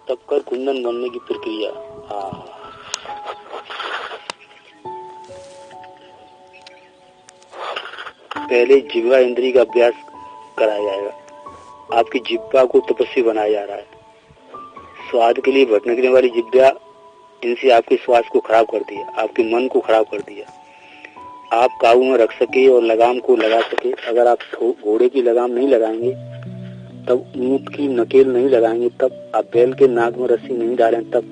तप कर कुंदन बनने की प्रक्रिया। पहले जिह्वा इंद्री का अभ्यास कराया जाएगा। आपकी जिह्वा को तपस्वी बनाया जा रहा है। स्वाद के लिए भटकने वाली जिह्वा, इनसे आपके स्वास्थ्य को खराब कर दिया, आपके मन को खराब कर दिया। आप काबू में रख सके और लगाम को लगा सके। अगर आप घोड़े की लगाम नहीं लगाएंगे, तब ऊंट की नकेल नहीं लगाएंगे, तब आप बैल के नाक में रस्सी नहीं डालें, तब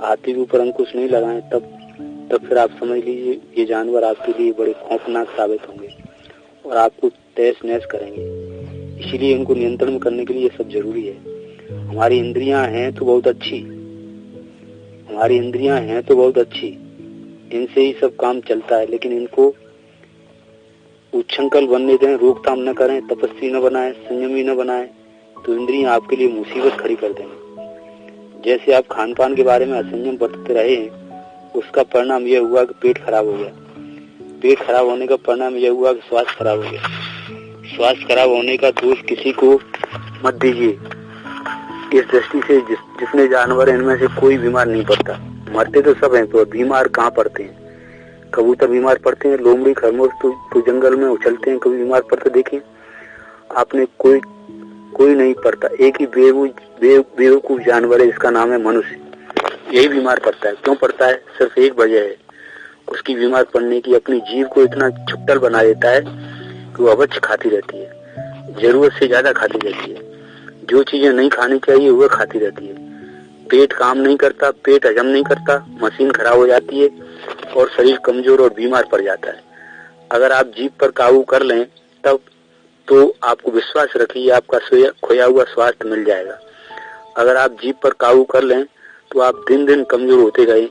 हाथी के ऊपर अंकुश नहीं लगाएं, तब फिर आप समझ लीजिए ये जानवर आपके लिए बड़े खौफनाक साबित होंगे और आपको तहस नहस करेंगे। इसीलिए इनको नियंत्रण करने के लिए ये सब जरूरी है। हमारी इंद्रियां हैं तो बहुत अच्छी, हमारी इंद्रियां हैं तो बहुत अच्छी, इनसे ही सब काम चलता है, लेकिन इनको उच्छृंखल बनने दें, रोकथाम न करें, तपस्वी न बनाएं, संयमी न बनाएं, तो इंद्रियां आपके लिए मुसीबत खड़ी कर देंगे। जैसे आप खान पान के बारे में असंयम बरतते रहे, उसका परिणाम यह हुआ कि पेट खराब हो गया। पेट खराब होने का परिणाम यह हुआ कि स्वास्थ्य खराब हो गया। स्वास्थ्य खराब होने का दोष किसी को मत दीजिए। इस दृष्टि से जितने जानवर हैं इनमें से कोई बीमार नहीं पड़ता। मरते तो सब हैं, तो बीमार कहाँ पड़ते हैं? कबूतर बीमार पड़ते हैं, लोमड़ी खरगोश तो जंगल में उछलते हैं, कभी बीमार पड़ते देखें आपने? कोई नहीं पड़ता। एक ही बेवकूफ जानवर है, इसका नाम है मनुष्य। यही बीमार पड़ता है। क्यों पड़ता है? सिर्फ एक वजह है, उसकी बीमार पड़ने की। अपनी जीभ को इतना छुट्टल बना देता है कि वो अवश्य खाती रहती है, जरूरत से ज्यादा खाती रहती है। जो चीजें नहीं खानी चाहिए वह खाती रहती है। पेट काम नहीं करता, पेट हजम नहीं करता, मशीन खराब हो जाती है और शरीर कमजोर और बीमार पड़ जाता है। अगर आप जीभ पर काबू कर लें तब तो आपको विश्वास रखिए आपका खोया हुआ स्वास्थ्य मिल जाएगा। अगर आप जीभ पर काबू कर लें तो आप दिन दिन कमजोर होते गए।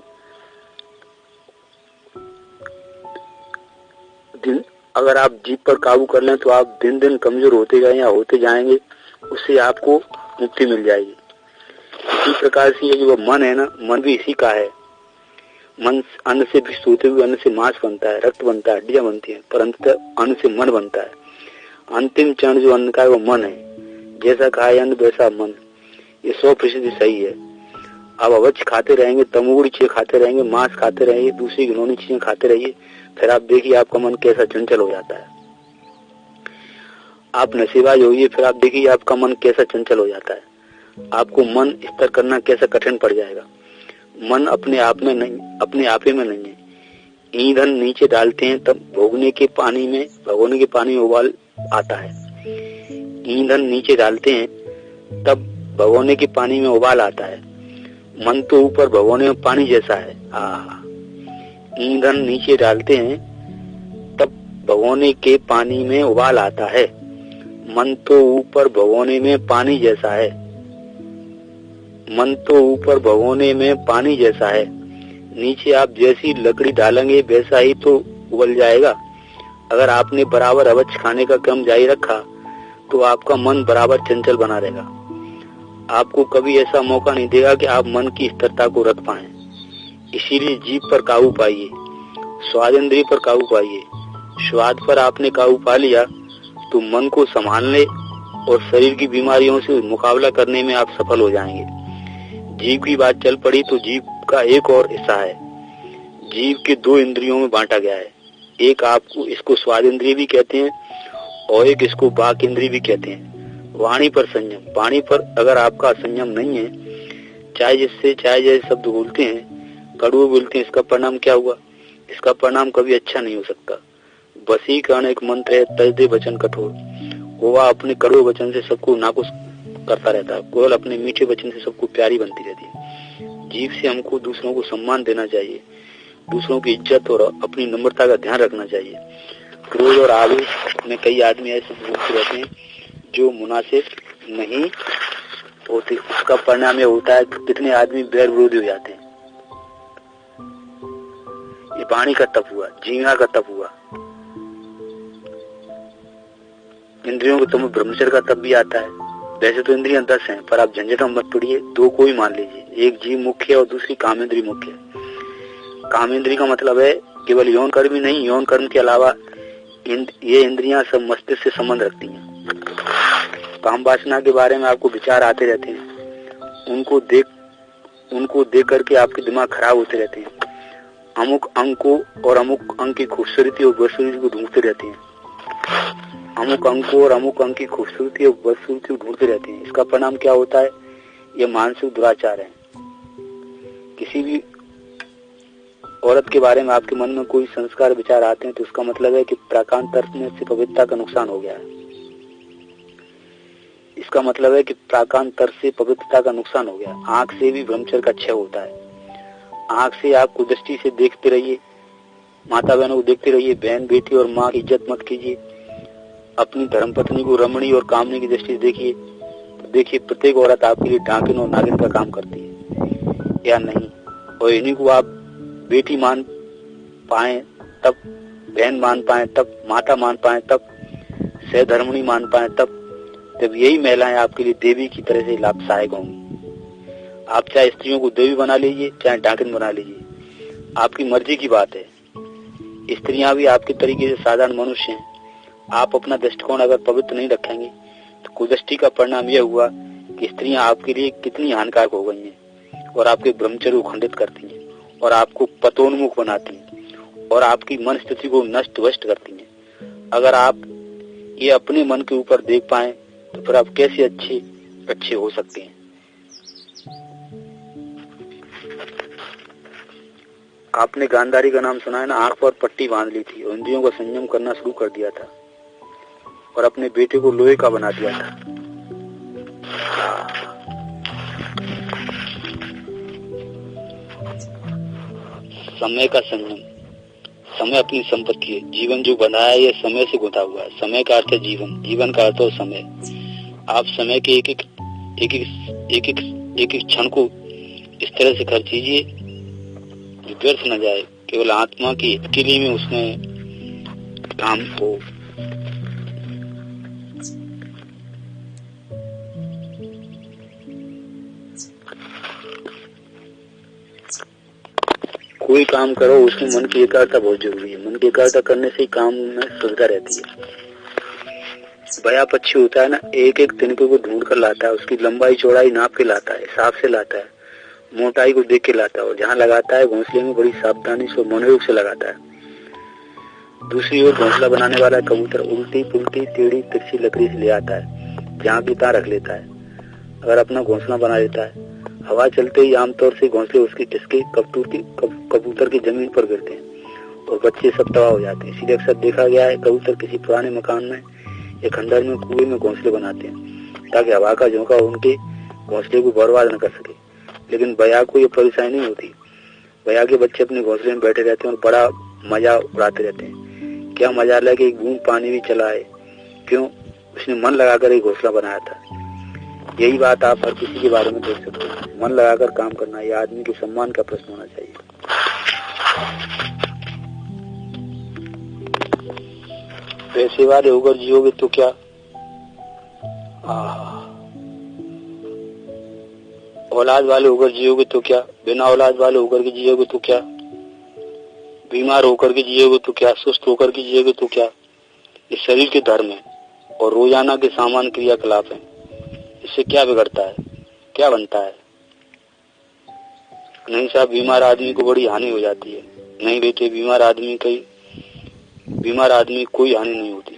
अगर आप जीभ पर काबू कर लें तो आप दिन दिन कमजोर होते गए या होते जाएंगे, उससे आपको मुक्ति मिल जाएगी। इसी प्रकार से ये जो मन है ना, मन भी इसी का है। मन अन्न से भी सोते हुए अन्न से मांस बनता है, रक्त बनता है, हड्डियां बनती हैं, पर अंततः अन्न से मन बनता है। अंतिम चरण जो अन्न का है वो मन है। जैसा खाए अन्न वैसा मन, ये 100% सही है। आप अवश्य खाते रहेंगे, तमोगुणी चीजें खाते रहेंगे, मांस खाते रहेंगे, दूसरी घिनौनी चीजें खाते रहिए, फिर आप देखिए आपका मन कैसा चंचल हो जाता है। आप नशेबाज होइए, फिर आप देखिए आपका मन कैसा चंचल हो जाता है। आपको मन स्थिर करना कैसा कठिन पड़ जाएगा। मन अपने आप में नहीं, अपने आप ही में नहीं है। ईंधन नीचे डालते हैं तब भगोने के पानी में उबाल आता है। ईंधन नीचे डालते हैं तब भगोने के पानी में उबाल आता है। मन तो ऊपर भगोने में पानी जैसा है। ईंधन नीचे डालते हैं तब भगोने के पानी में उबाल आता है। मन तो ऊपर भगोने में पानी जैसा है। मन तो ऊपर भगोने में पानी जैसा है। नीचे आप जैसी लकड़ी डालेंगे वैसा ही तो उबल जाएगा। अगर आपने बराबर अवश्य खाने का क्रम जारी रखा तो आपका मन बराबर चंचल बना रहेगा। आपको कभी ऐसा मौका नहीं देगा कि आप मन की स्थिरता को रख पाएं। इसीलिए जीभ पर काबू पाइए, स्वाद इंद्रिय पर काबू पाइए। स्वाद पर आपने काबू पा लिया तो मन को संभालने और शरीर की बीमारियों से मुकाबला करने में आप सफल हो जाएंगे। जीभ की बात चल पड़ी तो जीभ का एक और हिस्सा है। जीभ के 2 इंद्रियों में बांटा गया है। एक आपको इसको स्वाद इंद्रिय भी कहते हैं और एक इसको वाक इंद्रिय भी कहते हैं। वाणी पर संयम, वाणी पर अगर आपका संयम नहीं है, चाहे जैसे शब्द बोलते हैं, कड़वे बोलते हैं, इसका परिणाम क्या हुआ? इसका परिणाम कभी अच्छा नहीं हो सकता। वशीकरण एक मंत्र है, तज दे वचन कठोर। वो अपने कड़वे वचन से सबको नाखुश करता रहता है, केवल अपने मीठे वचन से सबको प्यारी बनती रहती है। जीभ से हमको दूसरों को सम्मान देना चाहिए, दूसरों की इज्जत और अपनी नम्रता का ध्यान रखना चाहिए। क्रोध और आवेश में कई आदमी ऐसे बोलते रहते हैं जो मुनासिब नहीं होते। उसका परिणाम यह होता है कि कितने आदमी बैर विरोधी हो जाते हैं। ये वाणी का तप हुआ, जीवा का तप हुआ। इंद्रियों के तप ब्रह्मचर्य का तप भी आता है। वैसे तो इंद्रियां 10 हैं, पर आप झंझट में मत पड़िए, 2 को ही मान लीजिए। एक जीव मुख्य है और दूसरी कामेंद्री मुख्य है। कामेंद्री का मतलब है केवल यौन कर्म ही नहीं, यौन कर्म के अलावा ये इंद्रियां सब मस्तिष्क से संबंध रखती हैं। काम वासना के बारे में आपको विचार आते रहते हैं उनको देख करके आपके दिमाग खराब होते रहते हैं। अमुक अंक को और अमुक अंक की खूबसूरती और बदसूरती को ढूंढते रहते हैं। अमुक अंक को और अमुक अंक की खूबसूरती और बदसूरती को ढूंढते रहते हैं। इसका परिणाम क्या होता है? ये मानसिक दुराचार है। किसी भी औरत के बारे में आपके मन में कोई संस्कार विचार आते हैं तो उसका मतलब है कि प्राकांतर से पवित्रता का नुकसान हो गया है। इसका मतलब है कि प्राकांतर से पवित्रता का नुकसान हो गया। आंख से भी ब्रह्मचर्य का क्षय होता है। आंख से आप कुदृष्टि से देखते रहिए, माता बहनों को देखते रहिए। बहन, बेटी और माँ की इज्जत मत कीजिए। अपनी धर्मपत्नी को रमणी और कामनी की दृष्टि से देखिए। तो देखिए प्रत्येक औरत आपके लिए डाकिन और नागिन का काम करती है या नहीं। और इन्हीं को आप बेटी मान पाए तब, बहन मान पाए तब, माता मान पाए तब, सहधर्मणी मान पाए तब यही महिलाएं आपके लिए देवी की तरह से लाभ सहायक होंगी। आप चाहे स्त्रियों को देवी बना लीजिए, चाहे डाकिन बना लीजिए, आपकी मर्जी की बात है। स्त्रियां भी आपके तरीके से साधारण मनुष्य हैं। आप अपना दृष्टिकोण अगर पवित्र नहीं रखेंगे तो कुदृष्टि का परिणाम यह हुआ कि स्त्रियां आपके लिए कितनी हानिकारक हो गई हैं और आपके ब्रह्मचर्य को खंडित करती हैं और आपको पतोन्मुख बनाती हैं और आपकी मन स्थिति को नष्ट वष्ट करती हैं। अगर आप ये अपने मन के ऊपर देख पाए तो फिर आप कैसे अच्छे हो सकते हैं। आपने गांधारी का नाम सुना है ना? आंख पर पट्टी बांध ली थी और इंद्रियों का संयम करना शुरू कर दिया था और अपने बेटे को लोहे का बना दिया था। समय का संयम। समय अपनी संपत्ति है। जीवन जो बनाया है ये समय से गुंथा हुआ है। समय का अर्थ है जीवन, जीवन का अर्थ है समय। आप समय के एक एक क्षण को इस तरह से खर्चीजिए जो व्यर्थ न जाए, केवल आत्मा के हित के लिए में उसमें काम हो। कोई काम करो उसमें मन की एकाग्रता बहुत जरूरी है। मन की एकाग्रता करने से ही काम में सुविधा रहती है। बया पक्षी होता है ना, एक एक तिनके को ढूंढ कर लाता है, उसकी लंबाई चौड़ाई नाप के लाता है, हिसाब से लाता है, मोटाई को देख के लाता है और जहाँ लगाता है घोंसले में बड़ी सावधानी से मनोयोग से लगाता है। दूसरी ओर घोंसला बनाने वाला कबूतर उल्टी पुल्टी टेढ़ी तिरछी लकड़ी से ले आता है, जहाँ की तहाँ रख लेता है। अगर अपना घोंसला बना लेता है, हवा चलते ही आमतौर से घोंसले इसके कबूतर की जमीन पर गिरते हैं और बच्चे सब तबाह हो जाते हैं। इसीलिए अक्सर देखा गया है कबूतर किसी पुराने मकान में या खंडहर में कुएं में घोंसले बनाते हैं ताकि हवा का झोंका उनके घोंसले को बर्बाद न कर सके। लेकिन बया को ये परेशानी नहीं होती। बया के बच्चे अपने घोंसले में बैठे रहते हैं और बड़ा मजा उड़ाते रहते हैं। क्या मजा लगे, एक बूंद पानी भी चला है, क्यों? उसने मन लगाकर एक घोंसला बनाया था। यही बात आप हर किसी के बारे में देख सकते हैं। मन लगाकर काम करना यह आदमी के सम्मान का प्रश्न होना चाहिए। पैसे वाले होकर जियोगे तो क्या, औलाद वाले होकर जियोगे तो क्या, बिना औलाद वाले होकर के जियोगे तो क्या, बीमार होकर के जियोगे तो क्या, सुस्त होकर के जियोगे तो क्या। ये शरीर के धर्म है और रोजाना के सामान्य क्रियाकलाप है। इससे क्या बिगड़ता है, क्या बनता है? नहीं साहब, बीमार आदमी को बड़ी हानि हो जाती है। नहीं बेटे, बीमार आदमी कोई हानि नहीं होती।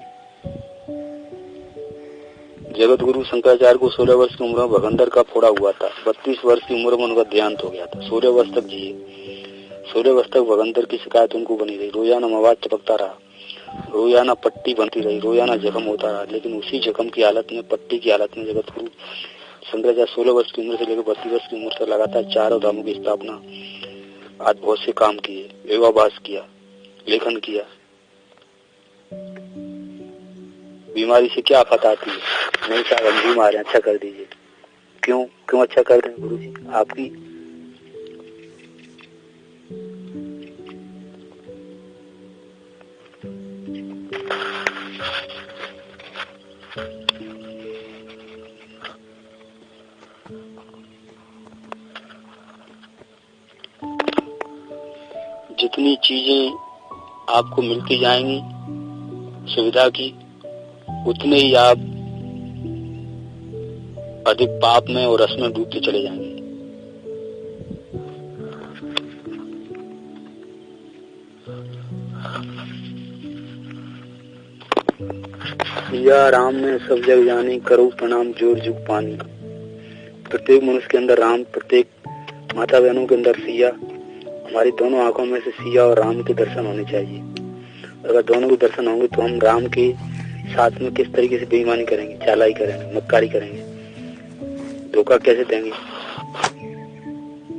जगत गुरु शंकराचार्य को 16 वर्ष की उम्र में भगंदर का फोड़ा हुआ था। 32 वर्ष की उम्र में उनका देहांत हो गया था। 16 वर्ष तक जिए। 16 वर्ष तक भगंदर की शिकायत उनको बनी रही। रोजाना मवाद टपकता रहा, रोजाना पट्टी बनती रही, रोजाना जख्म होता रहा। लेकिन उसी जख्म की हालत में, पट्टी की हालत में जगत गुरु शंकराचार्य 16 वर्ष की उम्र से लेकर 32 वर्ष की उम्र तक लगातार 4 धामों की स्थापना, आज बहुत से काम किए, योगाभ्यास किया, लेखन किया। बीमारी से क्या आफत आती है? नहीं साहब, हम बीमार हैं, अच्छा कर दीजिए। क्यों अच्छा कर दें गुरु जी? आपकी जितनी चीजें आपको मिलती जाएंगी सुविधा की, उतने ही आप अधिक पाप में और रस में डूबते चले जाएंगे। सिया राम में सब जग जानी, करो प्रणाम जोर जुग पानी। प्रत्येक मनुष्य के अंदर राम, प्रत्येक माता बहनों के अंदर सिया। हमारी दोनों आंखों में से सिया और राम के दर्शन होने चाहिए। अगर दोनों के दर्शन होंगे तो हम राम के साथ में किस तरीके से बेईमानी करेंगे, चालाकी करेंगे, मक्कारी करेंगे, धोखा कैसे देंगे,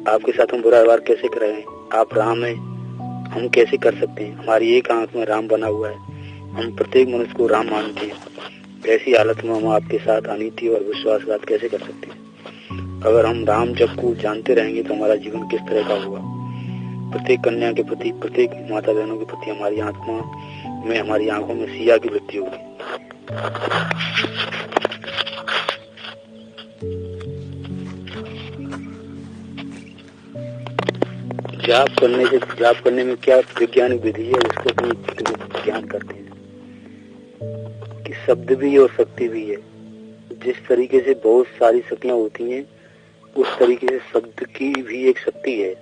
आपके साथ हम बुरा व्यवहार कैसे करेंगे। आप राम है, हम कैसे कर सकते हैं। हमारी एक आंख में राम बना हुआ है, हम प्रत्येक मनुष्य को राम मानते हैं। ऐसी हालत में हम आपके साथ अनीति और विश्वासघात कैसे कर सकते हैं। अगर हम राम जप को जानते रहेंगे तो हमारा जीवन किस तरह का होगा। प्रत्येक कन्या के प्रति, प्रत्येक माता बहनों के प्रति हमारी आत्मा में, हमारी आंखों में सिया की वृद्धि होगी। जाप करने में क्या वैज्ञानिक विधि है, उसको अपनी ज्ञान करते हैं कि शब्द भी और शक्ति भी है। जिस तरीके से बहुत सारी शक्तियां होती हैं, उस तरीके से शब्द की भी एक शक्ति है।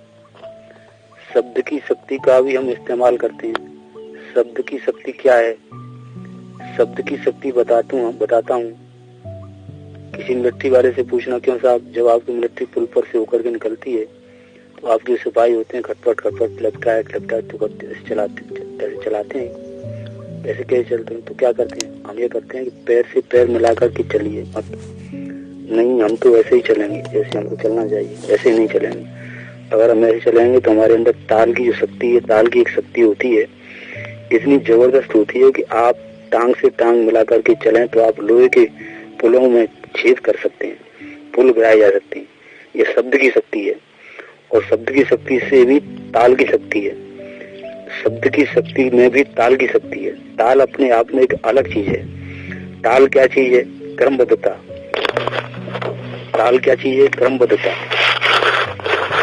शब्द की शक्ति का भी हम इस्तेमाल करते हैं। शब्द की शक्ति क्या है? शब्द की शक्ति बताता हूँ। किसी मिलिट्री वाले से पूछना, क्यों साहब, जब आपकी मिलिट्री पुल पर से होकर के निकलती है तो आपके सिपाही होते हैं, खटपट लगता है तो चलाते हैं। ऐसे कैसे चलते हैं? तो क्या करते हैं? हम ये करते हैं कि पैर से पैर मिलाकर के चलिए मत। नहीं, हम तो ऐसे ही चलेंगे जैसे हमको चलना चाहिए, ऐसे ही नहीं चलेंगे। अगर हम ऐसे चलेंगे तो हमारे अंदर ताल की जो शक्ति है, ताल की एक शक्ति होती है, इतनी जबरदस्त होती है कि आप टांग से टांग मिलाकर के चलें तो आप लोहे के पुलों में छेद कर सकते हैं, पुल गिराए जा सकते हैं। ये शब्द की शक्ति है। और शब्द की शक्ति से भी ताल की शक्ति है। शब्द की शक्ति में भी ताल की शक्ति है। ताल अपने आप में एक अलग चीज है। ताल क्या चीज है? क्रमबद्धता। ताल क्या चीज है? क्रमबद्धता।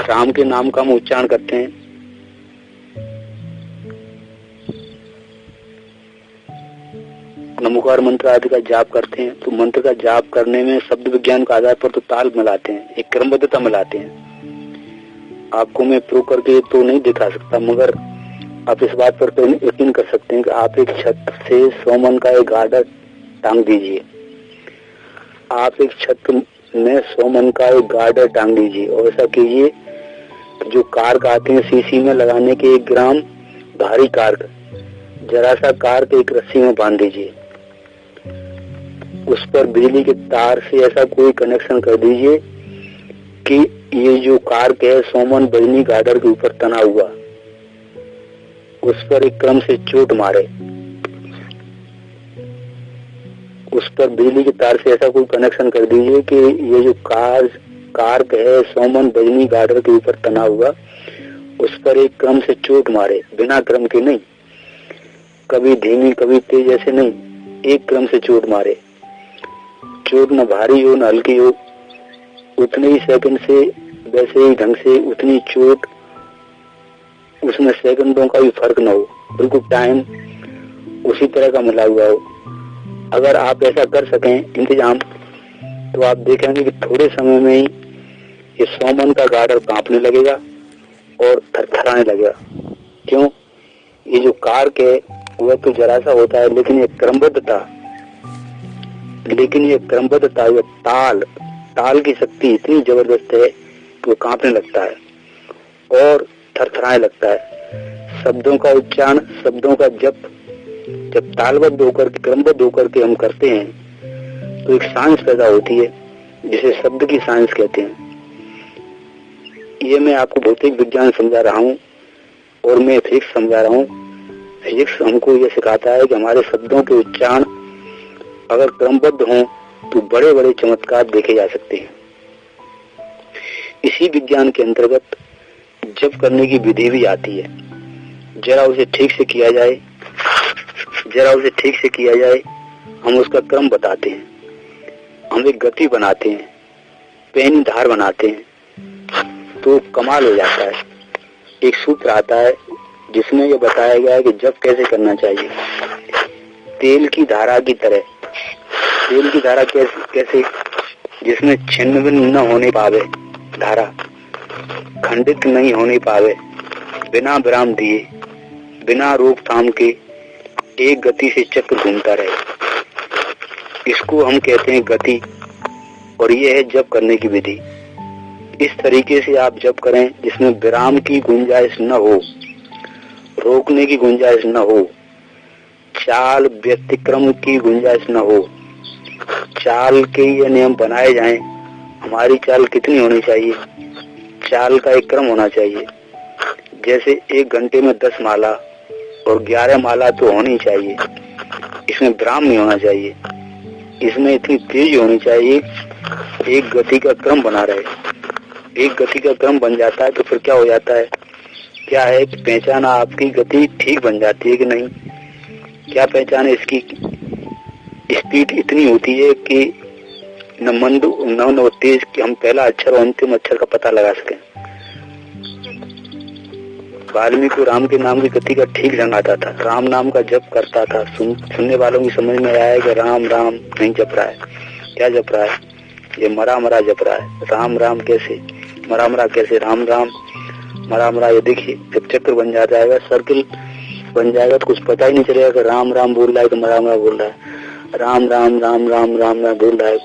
राम के नाम का हम उच्चारण करते हैं, नमोकार मंत्र आदि का जाप करते हैं, तो मंत्र का जाप करने में शब्द विज्ञान के आधार पर तो ताल मिलाते हैं, एक क्रमबद्धता मिलाते हैं। आपको मैं प्रूव करके तो नहीं दिखा सकता, मगर आप इस बात पर तो यकीन कर सकते हैं कि आप एक छत से 100 मन का एक गार्डर टांग दीजिए। आप एक छत में 100 मन का एक गार्डर टांग दीजिए और ऐसा कीजिए जो कार्क आते हैं सीसी में लगाने के 1 ग्राम भारी कार्क, जरा सा कार्क एक रस्सी में बांध दीजिए। उस पर बिजली के तार से ऐसा कोई कनेक्शन कर दीजिए कि ये जो कार्क है 100 मन बजनी गार्डर के ऊपर तना हुआ, उस पर एक क्रम से चोट मारे। उस पर बिजली के तार से ऐसा कोई कनेक्शन कर दीजिए कि ये जो कार्क है 100 मन बजनी गार्डर के ऊपर तना हुआ, उस पर एक क्रम से चोट मारे, बिना क्रम के नहीं, कभी धीमी कभी तेज ऐसे नहीं, एक क्रम से चोट मारे। चोट न भारी हो न हल्की हो, उतने ही सेकंड से, वैसे ही ढंग से उतनी चोट, उसमें सेकंडों का भी फर्क न हो, बिल्कुल टाइम उसी तरह का मिला हुआ हो। अगर आप ऐसा कर सकें इंतजाम, तो आप देखेंगे कि थोड़े समय में ही ये 100 मन का गार्डर कांपने लगेगा और थरथराने लगेगा। क्यों? ये जो कार्क है वह तो जरा सा होता है, लेकिन ये क्रमबद्धता, ये ताल की शक्ति इतनी जबरदस्त है कि वो कांपने लगता है और थरथराने लगता है। शब्दों का उच्चारण, शब्दों का जप जब तालबद्ध होकर, क्रमबद्ध होकर के हम करते हैं तो एक साइंस पैदा होती है जिसे शब्द की साइंस कहते हैं। ये मैं आपको भौतिक विज्ञान समझा रहा हूँ और मैं फिजिक्स समझा रहा हूँ। फिजिक्स हमको ये सिखाता है कि हमारे शब्दों के उच्चारण अगर क्रमबद्ध हों तो बड़े बड़े चमत्कार देखे जा सकते हैं। इसी विज्ञान के अंतर्गत जप करने की विधि भी आती है। जरा उसे ठीक से किया जाए, हम उसका क्रम बताते हैं, हम एक गति बनाते हैं, पैनी धार बनाते हैं, तो कमाल हो जाता है। एक सूत्र आता है जिसमें यह बताया गया है कि जप कैसे करना चाहिए। तेल की धारा की तरह। तेल की धारा कैसे जिसमें छिन्न भिन्न न होने पावे धारा, खंडित नहीं होने पावे, बिना विराम दिए, बिना रोकथाम के एक गति से चक्र घूमता रहे। इसको हम कहते हैं गति, और ये है जप करने की विधि। इस तरीके से आप जप करें जिसमें विराम की गुंजाइश न हो, रोकने की गुंजाइश न हो, चाल व्यतिक्रम की गुंजाइश न हो। चाल के ये नियम बनाए जाएं, हमारी चाल कितनी होनी चाहिए, चाल का एक क्रम होना चाहिए। जैसे 1 घंटे में 10 माला और 11 माला तो होनी चाहिए, इसमें विराम नहीं होना चाहिए, इसमें इतनी तेज होनी चाहिए, एक गति का क्रम बना रहे। एक गति का क्रम बन जाता है तो फिर क्या हो जाता है, क्या है कि पहचान आपकी गति ठीक बन जाती है कि नहीं। क्या पहचान है इसकी, स्पीड इतनी होती है कि न मंद न तेज कि हम पहला अक्षर और अंतिम अक्षर का पता लगा सकें। वाल्मीकि को राम के नाम की गति का ठीक ढंग आता था, राम नाम का जप करता था। सुनने वालों की समझ में आया कि राम राम नहीं जप रहा है, क्या जप रहा है, ये मरा मरा जप रहा है। राम राम कैसे, मरा मरा कैसे, राम राम मरा मरा। ये देखिए जब चक्र बन जाएगा, सर्किल बन जाएगा तो कुछ पता ही नहीं चलेगा कि राम राम बोल रहा है कि मरा मरा बोल रहा है। राम राम राम राम राम राम बोल रहा है।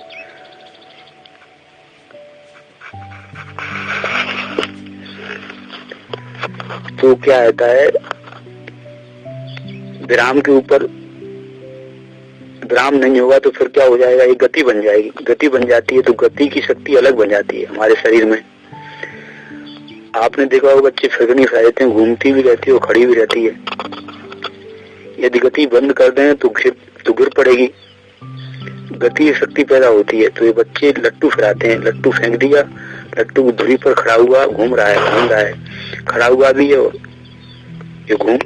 तो क्या होता है, विराम के ऊपर विराम नहीं होगा तो फिर क्या हो जाएगा, एक गति बन जाएगी। गति बन जाती है तो गति की शक्ति अलग बन जाती है हमारे शरीर में। आपने देखा होगा बच्चे फिरनी खा जाते हैं, घूमती भी रहती है और खड़ी भी रहती है। यदि गति बंद कर दें तो गिर पड़ेगी, गति शक्ति पैदा होती है। तो ये बच्चे लट्टू फिराते हैं, लट्टू फेंक दिया, लट्टू धुरी पर खड़ा हुआ घूम रहा है, खड़ा हुआ भी है और ये घूम,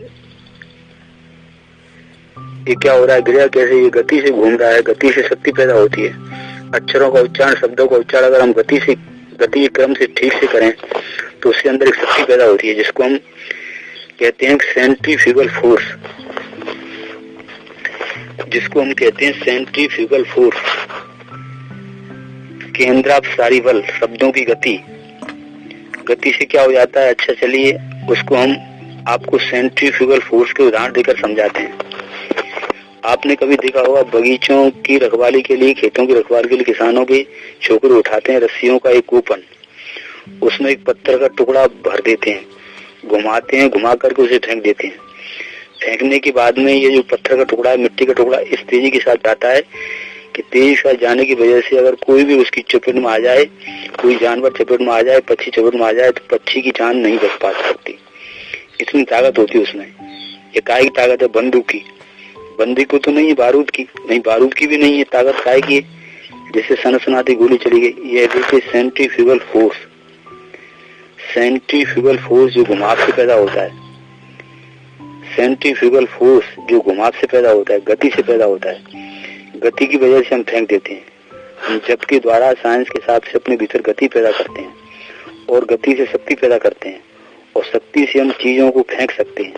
ये क्या हो रहा है, गिरा कैसे, ये गति से घूम रहा है। गति से शक्ति पैदा होती है। अक्षरों का उच्चारण, शब्दों का उच्चारण अगर हम गति के क्रम से ठीक से करें तो उसके अंदर एक शक्ति पैदा होती है जिसको हम कहते हैं सेंट्रीफ्यूगल फोर्स, जिसको हम कहते हैं सेंट्रीफ्यूगल फोर्स, केंद्रापसारी बल। शब्दों की गति से क्या हो जाता है, अच्छा चलिए उसको हम आपको सेंट्रीफ्यूगल फोर्स के उदाहरण देकर समझाते हैं। आपने कभी देखा होगा बगीचों की रखवाली के लिए, खेतों की रखवाली के लिए किसानों के छोकरे उठाते हैं रस्सियों का एक कूपन, उसमें एक पत्थर का टुकड़ा भर देते हैं, घुमाते हैं, घुमा करके उसे फेंक देते हैं। फेंकने के बाद में ये जो पत्थर का टुकड़ा है, मिट्टी का टुकड़ा इस तेजी के साथ जाता है कि तेजी के साथ जाने की वजह से अगर कोई भी उसकी चपेट में आ जाए, कोई जानवर चपेट में आ जाए, पक्षी चपेट में आ जाए तो पक्षी की जान नहीं बच पा सकती। इतनी ताकत होती है उसमें। ये काय की ताकत है, बंदूक की। बंदूक को तो नहीं, बारूद की नहीं, बारूद की भी नहीं है ताकत, काय की, जिससे सनसनाती गोली चली गई। ये देखिए सेंट्रीफ्यूगल फोर्स, सेंट्रीफ्यूगल फोर्स जो घुमाव से पैदा होता है, सेंट्रीफ्यूगल फोर्स जो घुमाव से पैदा होता है, गति से पैदा होता है। गति की वजह से हम फेंक देते हैं। हम जप के द्वारा साइंस के हिसाब से अपने भीतर गति पैदा करते हैं और गति से शक्ति पैदा करते हैं और शक्ति से हम चीजों को फेंक सकते हैं।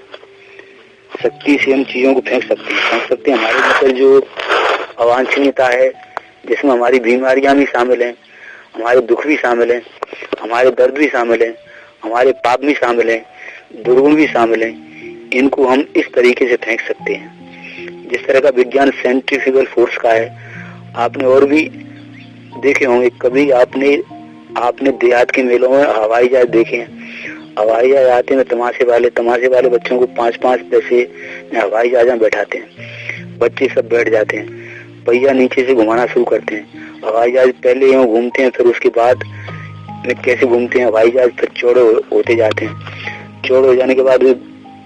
शक्ति से हम चीजों को फेंक सकते हैं। हमारे भीतर जो अवांछनीयता है, जिसमें हमारी बीमारियां भी शामिल हैं, हमारे दुख भी शामिल हैं, हमारे दर्द भी शामिल हैं, हमारे पाप भी शामिल हैं, दुर्गुण भी शामिल हैं, इनको हम इस तरीके से फेंक सकते हैं जिस तरह का विज्ञान सेंट्रीफ्यूगल फोर्स का है। आपने और भी देखे होंगे, कभी आपने देहात के मेलों में हवाई जहाज देखे हैं। हवाई जहाज आते हैं, तमाशे वाले बच्चों को 5-5 पैसे हवाई जहाज में बैठाते हैं। बच्चे सब बैठ जाते हैं, पहिया नीचे से घुमाना शुरू करते हैं। हवाई जहाज पहले यूं घूमते हैं, फिर उसके बाद कैसे घूमते हैं, हवाई जहाज फिर चौड़े होते जाते हैं। चौड़े हो जाने के बाद में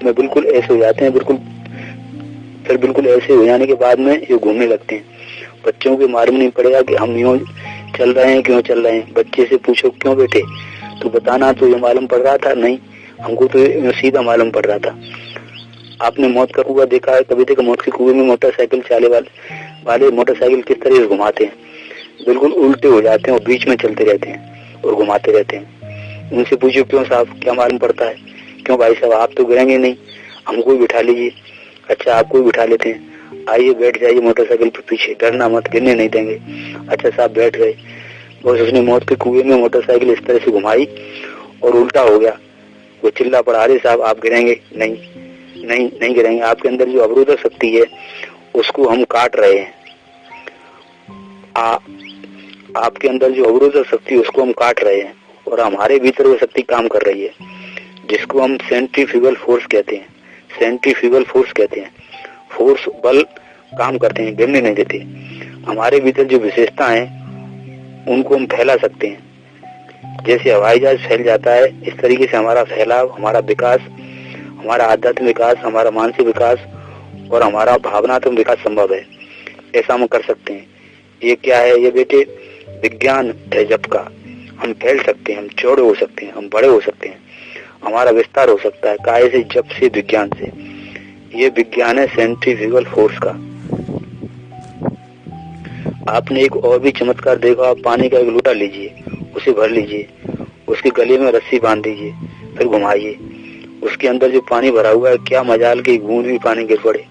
बिल्कुल ऐसे हो जाते हैं, बिल्कुल ऐसे हो जाने के बाद में ये घूमने लगते हैं। बच्चों को मालूम नहीं पड़ेगा कि हम यूं चल रहे हैं, क्यों चल रहे हैं। बच्चे से पूछो क्यों बेटे, तो बताना तो ये मालूम पड़ रहा था, नहीं हमको तो सीधा मालूम पड़ रहा था। आपने मौत का कुआं देखा है, कभी देखा मौत के कुएं में मोटरसाइकिल चाले वाले मोटरसाइकिल किस तरह से घुमाते हैं, बिल्कुल उल्टे हो जाते हैं और बीच में चलते रहते हैं और घुमाते रहते हैं। उनसे पूछो क्यों साहब, क्या मालूम पड़ता है, क्यों भाई साहब आप तो गिरेंगे नहीं, हमको बिठा लीजिए। अच्छा आपको बिठा लेते हैं, आइए बैठ जाइए मोटरसाइकिल पर पीछे, डरना मत, गिरने नहीं देंगे। अच्छा साहब बैठ गए, और उसने मौत के कुएं में मोटरसाइकिल इस तरह से घुमाई और उल्टा हो गया। वो चिल्ला पड़ा, अरे साहब आप गिरेंगे। नहीं गिरेंगे। आपके अंदर जो अवरोधक शक्ति है उसको हम काट रहे हैं। आपके अंदर जो अवरोधक शक्ति उसको हम काट रहे हैं और हमारे भीतर वो शक्ति काम कर रही है, जिसको हम सेंट्रीफ्यूगल फोर्स कहते हैं। सेंट्रीफ्यूगल फोर्स कहते हैं, फोर्स बल काम करते हैं, गिरने नहीं देते। हमारे भीतर जो विशेषता है उनको हम फैला सकते हैं। जैसे हवाई जहाज फैल जाता है, इस तरीके से हमारा फैलाव, हमारा विकास, हमारा आध्यात्मिक विकास, हमारा मानसिक विकास और हमारा भावनात्मक विकास संभव है। ऐसा हम कर सकते हैं। ये क्या है? ये बेटे विज्ञान है जप का। हम फैल सकते हैं, हम चौड़े हो सकते हैं, हम बड़े हो सकते हैं, हमारा विस्तार हो सकता है काय से, जप से, विज्ञान से। ये विज्ञान है सेंट्रीफ्यूगल फोर्स का। आपने एक और भी चमत्कार देखा। आप पानी का एक लोटा लीजिए, उसे भर लीजिए, उसके गले में रस्सी बांध दीजिए, फिर घुमाइए। उसके अंदर जो पानी भरा हुआ है, क्या मजाल की बूंद भी पानी गिर पड़े।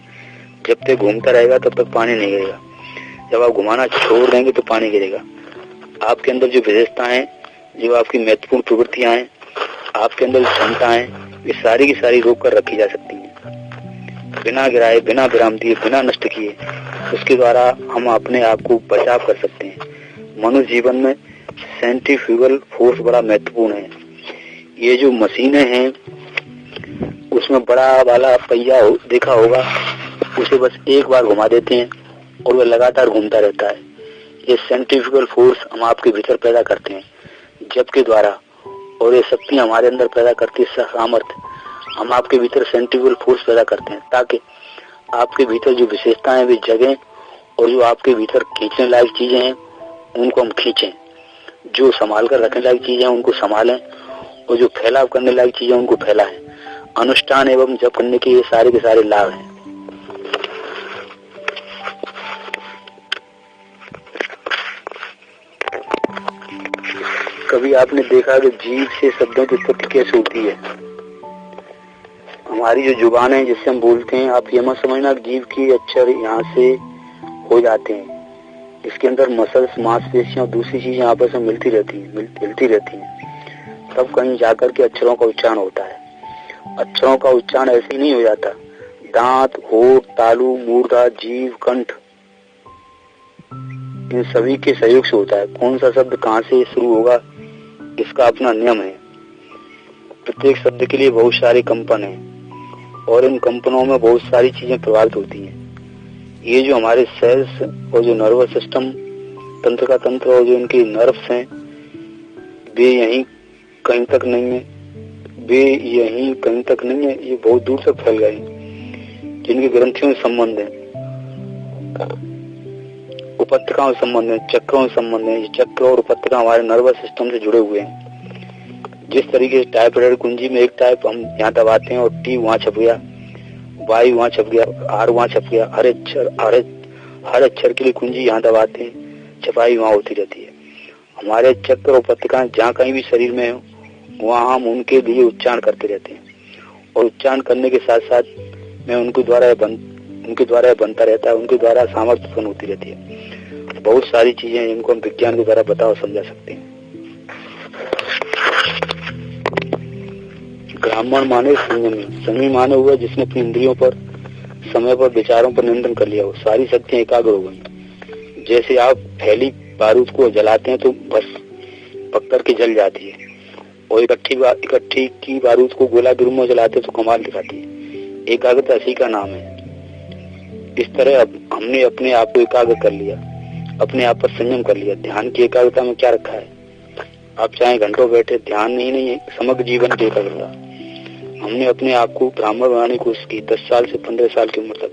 जब तक घूमता रहेगा तब तक पानी नहीं गिरेगा। जब आप घुमाना छोड़ देंगे तो पानी गिरेगा। आपके अंदर जो विशेषताएं, जो आपकी महत्वपूर्ण प्रवृत्तियां हैं, आपके अंदर जो क्षमताएं, ये सारी की सारी रोक कर रखी जा सकती हैं। बिना गिराए, बिना विराम दिए, बिना नष्ट किए, उसके द्वारा हम अपने आप को बचाव कर सकते हैं। मनुष्य जीवन में सेंट्रीफ्यूगल फोर्स बड़ा महत्वपूर्ण है। ये जो मशीनें हैं उसमें बड़ा वाला पहिया देखा होगा, उसे बस एक बार घुमा देते हैं और वह लगातार घूमता रहता है। ये सेंट्रीफ्यूगल फोर्स हम आपके भीतर पैदा करते हैं जप के द्वारा, और ये शक्ति हमारे अंदर पैदा करती है सामर्थ्य। हम आपके भीतर सेंट्रीफ्यूगल फोर्स पैदा करते हैं ताकि आपके भीतर जो विशेषताएं वे जगें, और जो आपके भीतर खींचने लायक चीजें हैं उनको हम खींचें, जो संभाल कर रखने लायक चीजें हैं उनको संभालें, और जो फैलाव करने लायक चीजें उनको फैलाएं। अनुष्ठान एवं जप करने के ये सारे के सारे लाभ हैं। कभी आपने देखा कि जीभ से शब्दों की उत्पत्ति कैसे होती है? हमारी जो जुबान है जिससे हम बोलते हैं, आप ये मत समझना जीभ की अक्षर यहाँ से हो जाते हैं। इसके अंदर मसल्स, मांसपेशियां और दूसरी चीजें आपस में मिलती रहती हैं, तब कहीं जाकर के अक्षरों का उच्चारण होता है। अक्षरों का उच्चारण ऐसे ही नहीं हो जाता। दांत, होठ, तालु, मूर्धा, जीभ, कंठ, इन सभी के सहयोग से होता है। कौन सा शब्द कहाँ से शुरू होगा, इसका अपना नियम है। प्रत्येक शब्द के लिए बहुत सारे कंपन हैं और इन कंपनों में बहुत सारी चीजें प्रभावित होती हैं। ये जो हमारे सेल्स और जो नर्वस सिस्टम, तंत्र का तंत्र और जो इनके नर्व्स हैं, वे यहीं कहीं तक नहीं है, ये बहुत दूर तक फैल गए हैं। जिनकी ग्रंथियों से संबंध है, उपत्यकाओं से संबंध है, चक्रों से संबंध है। ये चक्र और उपत्यका हमारे नर्वस सिस्टम से जुड़े हुए हैं। जिस तरीके से टाइपराइटर कुंजी में एक टाइप हम यहाँ दबाते हैं और टी वहाँ छप गया, वाई वहाँ छप गया, आर वहाँ छप गया। हर अक्षर के लिए कुंजी यहाँ दबाते हैं, छपाई वहाँ होती रहती है। हमारे चक्र और उपत्यका जहाँ कहीं भी शरीर में हो, वहाँ हम उनके लिए उच्चारण करते रहते हैं, और उच्चारण करने के साथ साथ में उनके द्वारा बनता रहता है, उनके द्वारा सामर्थ्य उत्पन्न होती रहती है। बहुत सारी चीजें हैं जिनको हम विज्ञान के द्वारा बता और समझा सकते हैं। ब्राह्मण माने संयमी माने हुआ जिसने अपनी इंद्रियों पर, समय पर, विचारों पर नियंत्रण कर लिया हो। सारी शक्तियां एकाग्र हो गई। जैसे आप फैली बारूद को जलाते हैं तो बस पकड़ के जल जाती है, और इकट्ठी की बारूद को गोला के रूप में जलाते तो कमाल दिखाती है। एकाग्रता इसी का नाम है। इस तरह हमने अपने आप को एकाग्र कर लिया, अपने आप पर संयम कर लिया। ध्यान की एकाग्रता में क्या रखा है? आप चाहे घंटों बैठे, ध्यान नहीं है, समग्र जीवन की एकाग्रता। हमने अपने आप को ब्राह्मण बनाने की कोशिश की 10 साल से 15 साल की उम्र तक।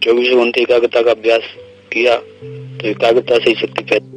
24 घंटे एकाग्रता का अभ्यास किया तो एकाग्रता से ही शक्ति पैदा